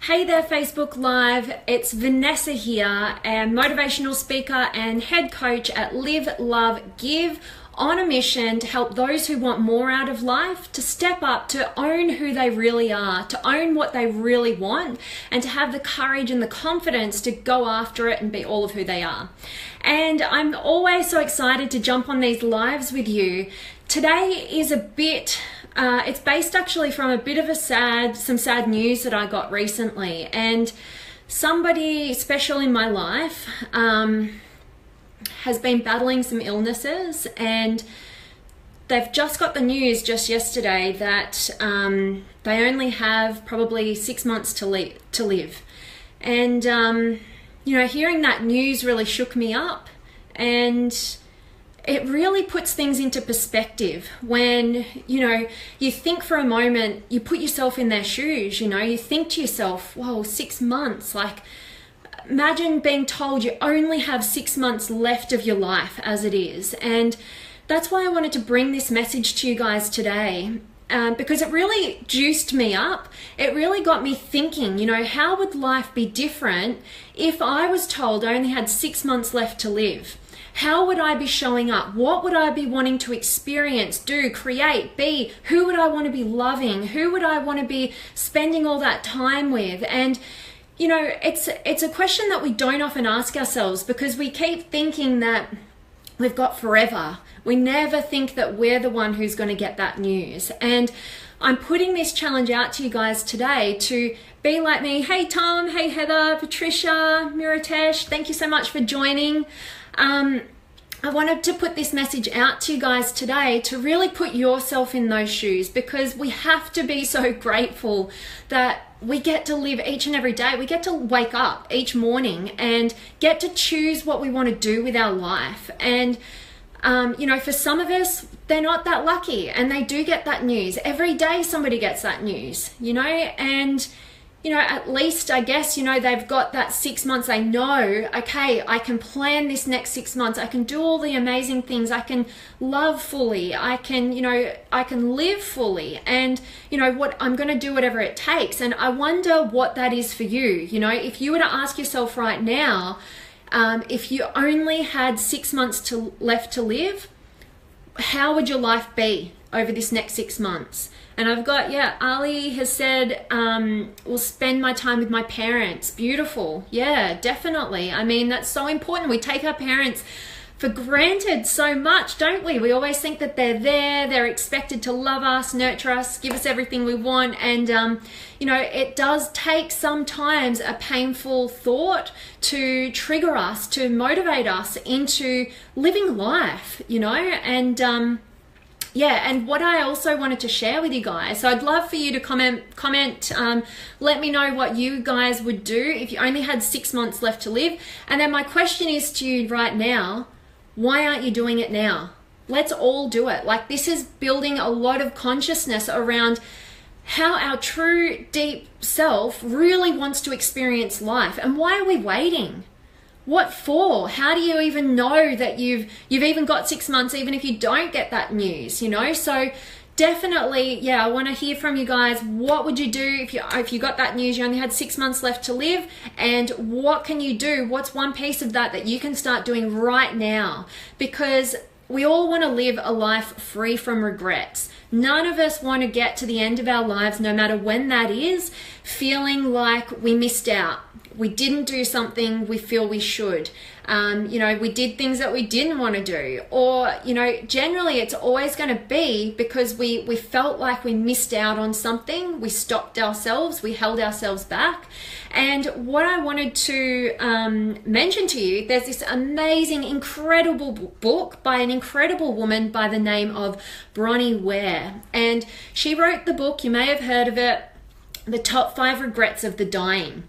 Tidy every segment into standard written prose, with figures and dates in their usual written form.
Hey there, Facebook Live. It's Vanessa here, a motivational speaker and head coach at Live, Love, Give, on a mission to help those who want more out of life to step up, to own who they really are, to own what they really want, and to have the courage and the confidence to go after it and be all of who they are. And I'm always so excited to jump on these lives with you. Today is a bit it's based actually from a bit of some sad news that I got recently, and somebody special in my life has been battling some illnesses, and they've just got the news just yesterday that they only have probably 6 months to live. And hearing that news really shook me up, and it really puts things into perspective when, you think for a moment, you put yourself in their shoes, you think to yourself, whoa, 6 months, like imagine being told you only have 6 months left of your life as it is. And that's why I wanted to bring this message to you guys today, because it really juiced me up. It really got me thinking, how would life be different if I was told I only had 6 months left to live? How would I be showing up? What would I be wanting to experience, do, create, be? Who would I want to be loving? Who would I want to be spending all that time with? And, it's a question that we don't often ask ourselves because we keep thinking that we've got forever. We never think that we're the one who's going to get that news. And I'm putting this challenge out to you guys today to be like me. Hey, Tom. Hey, Heather, Patricia, Miritesh. Thank you so much for joining. I wanted to put this message out to you guys today to really put yourself in those shoes, because we have to be so grateful that we get to live each and every day. We get to wake up each morning and get to choose what we want to do with our life. And, for some of us, they're not that lucky and they do get that news. Every day somebody gets that news, and at least I guess, they've got that 6 months. They know, okay, I can plan this next 6 months. I can do all the amazing things. I can love fully. I can live fully, and, what I'm going to do whatever it takes. And I wonder what that is for you. If you were to ask yourself right now, if you only had 6 months left to live, how would your life be over this next 6 months? And I've got, Ali has said, will spend my time with my parents. Beautiful. Yeah, definitely. I mean, that's so important. We take our parents for granted so much, don't we? We always think that they're there, they're expected to love us, nurture us, give us everything we want. And, it does take sometimes a painful thought to trigger us, to motivate us into living life, and, and what I also wanted to share with you guys, so I'd love for you to comment, let me know what you guys would do if you only had 6 months left to live. And then my question is to you right now, why aren't you doing it now? Let's all do it. Like, this is building a lot of consciousness around how our true deep self really wants to experience life. And why are we waiting? What for? How do you even know that you've even got 6 months, even if you don't get that news, So definitely, I want to hear from you guys. What would you do if you got that news, you only had 6 months left to live, and what can you do? What's one piece of that you can start doing right now? Because we all want to live a life free from regrets. None of us want to get to the end of our lives, no matter when that is, feeling like we missed out. We didn't do something we feel we should. We did things that we didn't want to do. Or, generally it's always going to be because we felt like we missed out on something. We stopped ourselves. We held ourselves back. And what I wanted to mention to you, there's this amazing, incredible book by an incredible woman by the name of Bronnie Ware. And she wrote the book, you may have heard of it, The Top 5 Regrets of the Dying.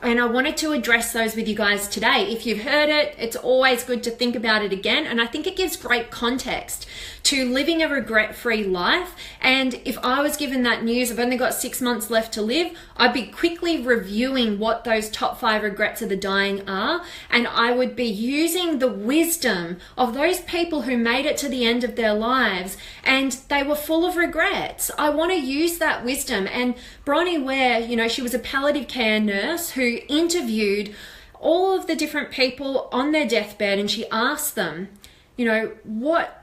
And I wanted to address those with you guys today. If you've heard it, it's always good to think about it again. And I think it gives great context to living a regret-free life. And if I was given that news, I've only got 6 months left to live, I'd be quickly reviewing what those top 5 regrets of the dying are. And I would be using the wisdom of those people who made it to the end of their lives and they were full of regrets. I want to use that wisdom. And Bronnie Ware, you know, she was a palliative care nurse who interviewed all of the different people on their deathbed, and she asked them, you know, what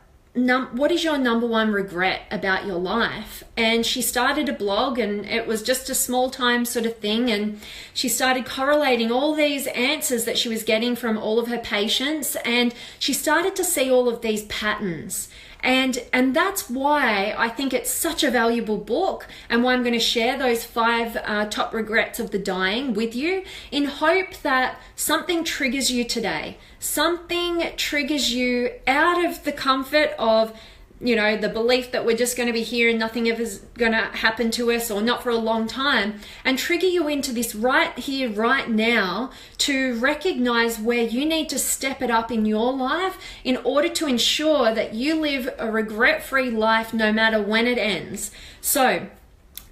is your number one regret about your life? And she started a blog, and it was just a small time sort of thing, and she started correlating all these answers that she was getting from all of her patients, and she started to see all of these patterns. And that's why I think it's such a valuable book, and why I'm going to share those 5 top regrets of the dying with you, in hope that something triggers you today. Something triggers you out of the comfort of, you know, the belief that we're just going to be here and nothing ever's going to happen to us, or not for a long time, and trigger you into this right here, right now, to recognize where you need to step it up in your life in order to ensure that you live a regret-free life no matter when it ends. So,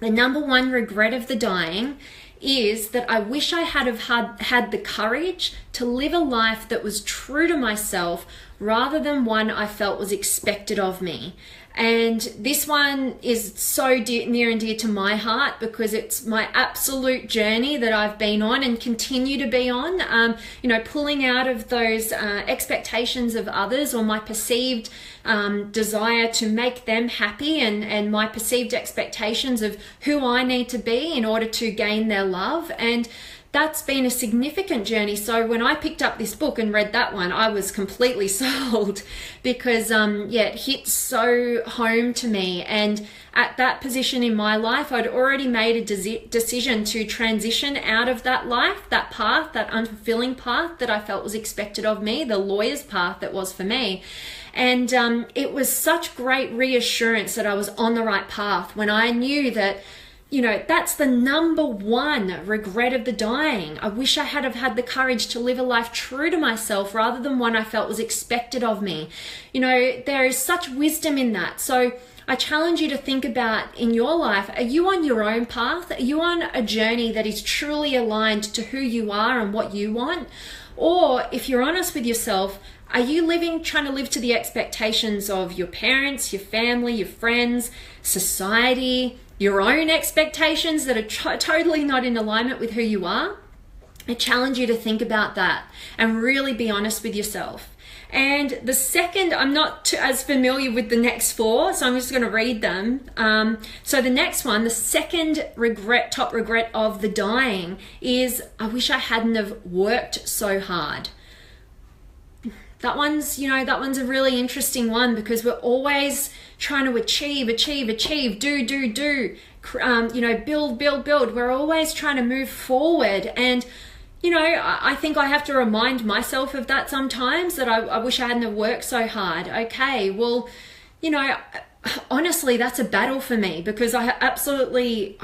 the number one regret of the dying is that I wish I had the courage to live a life that was true to myself rather than one I felt was expected of me. And this one is so near and dear to my heart because it's my absolute journey that I've been on and continue to be on. You know, pulling out of those expectations of others, or my perceived desire to make them happy, and my perceived expectations of who I need to be in order to gain their love. And that's been a significant journey. So when I picked up this book and read that one, I was completely sold because it hit so home to me. And at that position in my life, I'd already made a decision to transition out of that life, that path, that unfulfilling path that I felt was expected of me, the lawyer's path that was for me. And it was such great reassurance that I was on the right path when I knew that, you know, that's the number one regret of the dying. I wish I had the courage to live a life true to myself rather than one I felt was expected of me. You know, there is such wisdom in that. So I challenge you to think about in your life, are you on your own path? Are you on a journey that is truly aligned to who you are and what you want? Or if you're honest with yourself, are you trying to live to the expectations of your parents, your family, your friends, society, your own expectations that are totally not in alignment with who you are? I challenge you to think about that and really be honest with yourself. And the second, I'm not as familiar with the next 4, so I'm just going to read them. So the next one, the second top regret of the dying is, I wish I hadn't have worked so hard. That one's a really interesting one because we're always trying to achieve, do, build. We're always trying to move forward. And, you know, I think I have to remind myself of that sometimes, that I wish I hadn't have worked so hard. Okay, well, you know, honestly, that's a battle for me because I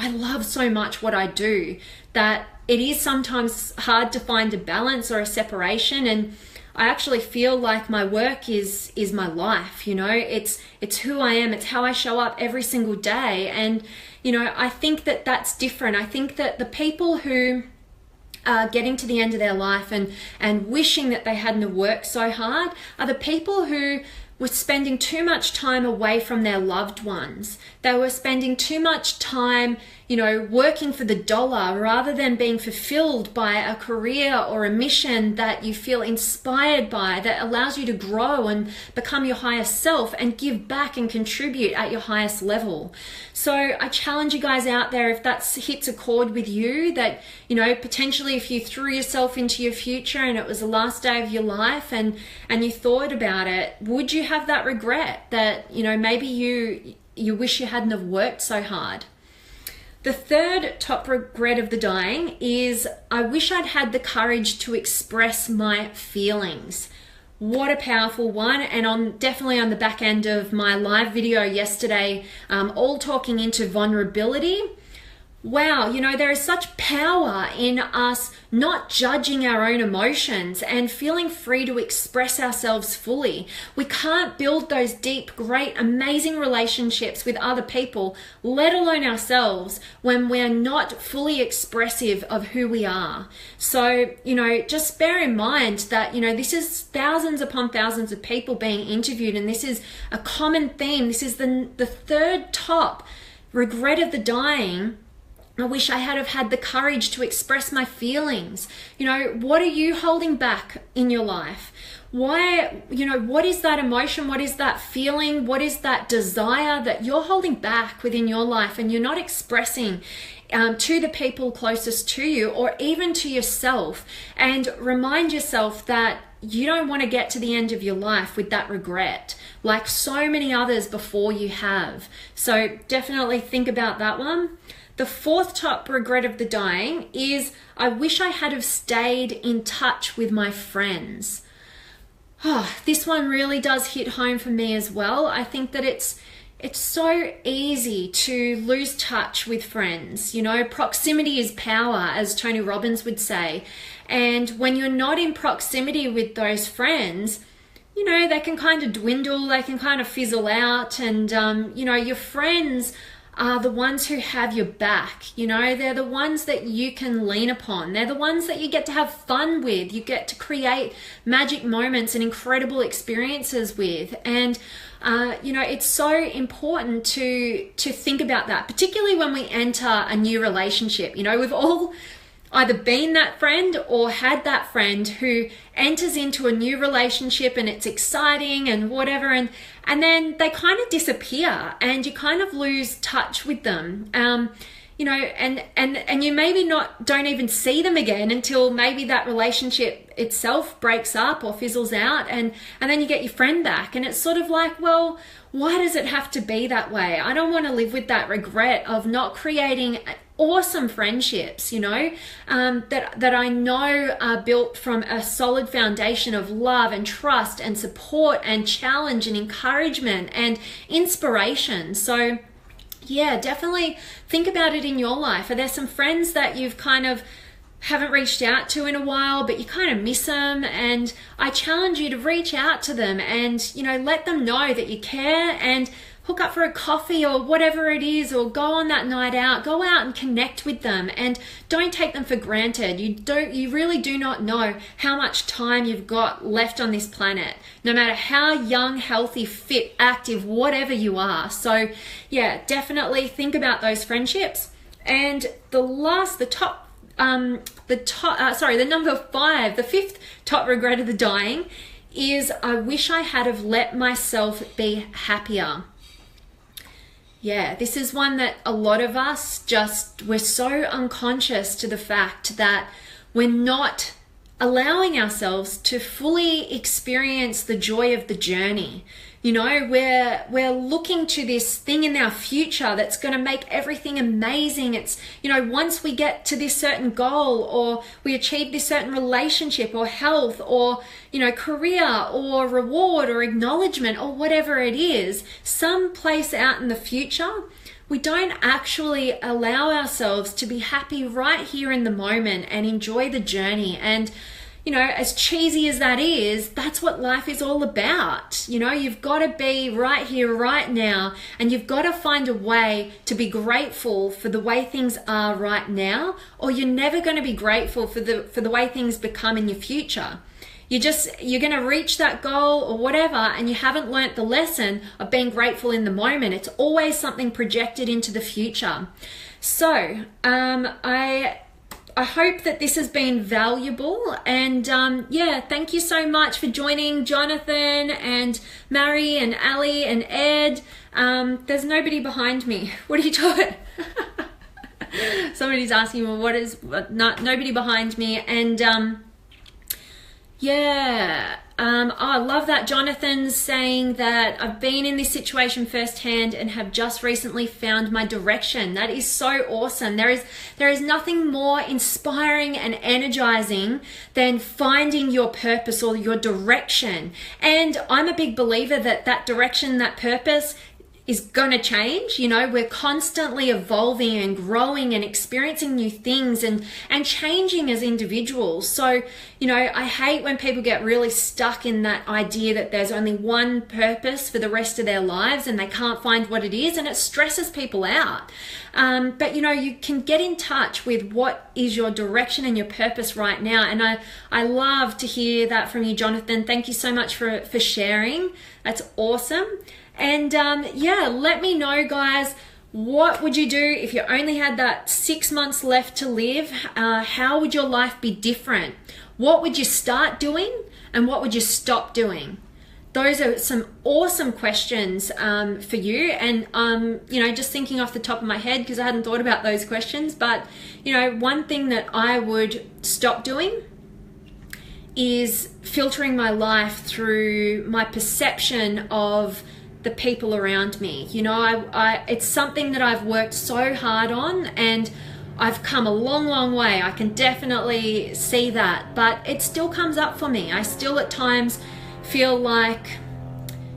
love so much what I do that it is sometimes hard to find a balance or a separation. And I actually feel like my work is my life, you know, it's who I am, it's how I show up every single day. And, you know, I think that that's different. I think that the people who are getting to the end of their life and wishing that they hadn't worked so hard are the people who were spending too much time away from their loved ones. They were spending too much time, you know, working for the dollar rather than being fulfilled by a career or a mission that you feel inspired by, that allows you to grow and become your highest self and give back and contribute at your highest level. So I challenge you guys out there, if that hits a chord with you, that, you know, potentially if you threw yourself into your future and it was the last day of your life and you thought about it, would you have that regret that, you know, maybe you wish you hadn't have worked so hard? The third top regret of the dying is, I wish I'd had the courage to express my feelings. What a powerful one. And definitely on the back end of my live video yesterday, all talking into vulnerability. wow, you know, there is such power in us not judging our own emotions and feeling free to express ourselves fully. We can't build those deep, great, amazing relationships with other people, let alone ourselves, when we're not fully expressive of who we are. So, you know, just bear in mind that, you know, this is thousands upon thousands of people being interviewed, and this is a common theme. This is the third top regret of the dying. I wish I had have had the courage to express my feelings. You know, what are you holding back in your life? Why, you know, what is that emotion? What is that feeling? What is that desire that you're holding back within your life and you're not expressing to the people closest to you, or even to yourself? And remind yourself that you don't want to get to the end of your life with that regret, like so many others before you have. So definitely think about that one. The fourth top regret of the dying is, I wish I had have stayed in touch with my friends. Oh, this one really does hit home for me as well. I think that it's so easy to lose touch with friends. You know, proximity is power, as Tony Robbins would say. And when you're not in proximity with those friends, you know, they can kind of dwindle, they can kind of fizzle out. And, you know, your friends are the ones who have your back. You know, they're the ones that you can lean upon. They're the ones that you get to have fun with. You get to create magic moments and incredible experiences with. And you know, it's so important to think about that, particularly when we enter a new relationship. You know, we've all either been that friend or had that friend who enters into a new relationship and it's exciting and whatever, and then they kind of disappear and you kind of lose touch with them. You know, and you maybe don't even see them again until maybe that relationship itself breaks up or fizzles out, and then you get your friend back, and it's sort of like, well, why does it have to be that way? I don't want to live with that regret of not creating awesome friendships, you know, that I know are built from a solid foundation of love and trust and support and challenge and encouragement and inspiration. So yeah, definitely think about it in your life. Are there some friends that you've kind of haven't reached out to in a while, but you kind of miss them? And I challenge you to reach out to them and, you know, let them know that you care, and hook up for a coffee or whatever it is, or go on that night out, go out and connect with them, and don't take them for granted. You really do not know how much time you've got left on this planet, no matter how young, healthy, fit, active, whatever you are. So yeah, definitely think about those friendships. And the number 5, the fifth top regret of the dying is, I wish I had have let myself be happier. Yeah, this is one that a lot of us we're so unconscious to the fact that we're not allowing ourselves to fully experience the joy of the journey. You know, we're looking to this thing in our future that's going to make everything amazing. It's, you know, once we get to this certain goal, or we achieve this certain relationship or health or, you know, career or reward or acknowledgement or whatever it is, some place out in the future, we don't actually allow ourselves to be happy right here in the moment and enjoy the journey. And you know, as cheesy as that is, that's what life is all about. You know, you've got to be right here, right now, and you've got to find a way to be grateful for the way things are right now, or you're never going to be grateful for the way things become in your future. You're going to reach that goal or whatever, and you haven't learnt the lesson of being grateful in the moment. It's always something projected into the future. So, I hope that this has been valuable, and yeah, thank you so much for joining, Jonathan and Mary and Ali and Ed. There's nobody behind me. What are you talking? Somebody's asking, well, nobody behind me, and yeah. Oh, I love that Jonathan's saying that I've been in this situation firsthand and have just recently found my direction. That is so awesome. There is nothing more inspiring and energizing than finding your purpose or your direction. And I'm a big believer that direction, that purpose, is going to change. You know, we're constantly evolving and growing and experiencing new things and changing as individuals. So, you know, I hate when people get really stuck in that idea that there's only one purpose for the rest of their lives and they can't find what it is, and it stresses people out. But, you know, you can get in touch with what is your direction and your purpose right now. And I love to hear that from you, Jonathan. Thank you so much for sharing. That's awesome. And yeah, let me know, guys, what would you do if you only had that 6 months left to live? How would your life be different? What would you start doing and what would you stop doing? Those are some awesome questions for you. And, you know, just thinking off the top of my head, because I hadn't thought about those questions, but, you know, one thing that I would stop doing is filtering my life through my perception of the people around me. You know, it's something that I've worked so hard on, and I've come a long, long way. I can definitely see that, but it still comes up for me. I still at times feel like,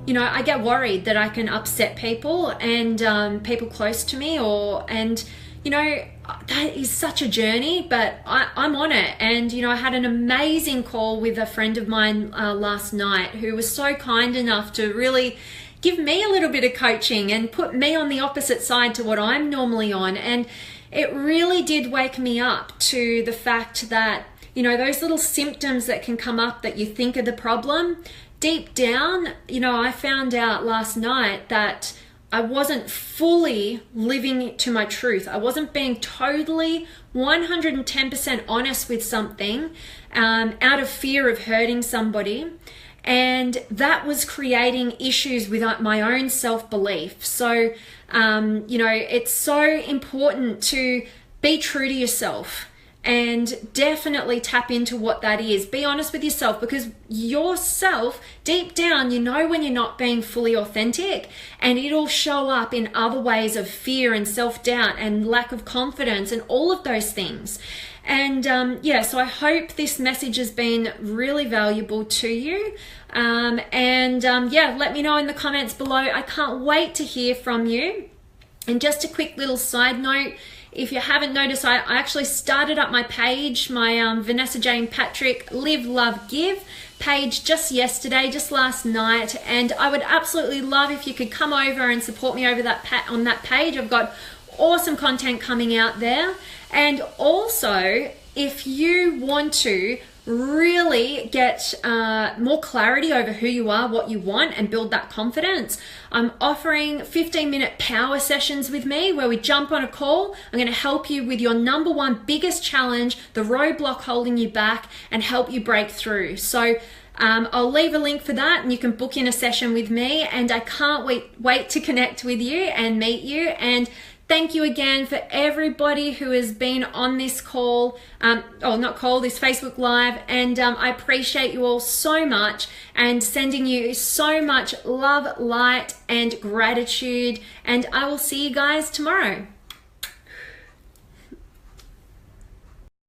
you know, I get worried that I can upset people and people close to me, and you know, that is such a journey, but I'm on it. And, you know, I had an amazing call with a friend of mine last night who was so kind enough to really give me a little bit of coaching and put me on the opposite side to what I'm normally on. And it really did wake me up to the fact that, you know, those little symptoms that can come up that you think are the problem, deep down, you know, I found out last night that I wasn't fully living to my truth. I wasn't being totally 110% honest with something out of fear of hurting somebody. And that was creating issues with my own self-belief. So, you know, it's so important to be true to yourself and definitely tap into what that is. Be honest with yourself, because yourself, deep down, you know when you're not being fully authentic, and it'll show up in other ways of fear and self-doubt and lack of confidence and all of those things. And yeah, so I hope this message has been really valuable to you. Yeah, let me know in the comments below. I can't wait to hear from you. And just a quick little side note, if you haven't noticed, I actually started up my page, my Vanessa Jane Patrick Live, Love, Give page just yesterday, just last night. And I would absolutely love if you could come over and support me over on that page. I've got awesome content coming out there. And also, if you want to really get more clarity over who you are, what you want, and build that confidence, I'm offering 15-minute power sessions with me where we jump on a call. I'm going to help you with your number one biggest challenge, the roadblock holding you back, and help you break through. So I'll leave a link for that, and you can book in a session with me, and I can't wait to connect with you and meet you. And thank you again for everybody who has been on this call, this Facebook Live, and I appreciate you all so much, and sending you so much love, light, and gratitude, and I will see you guys tomorrow.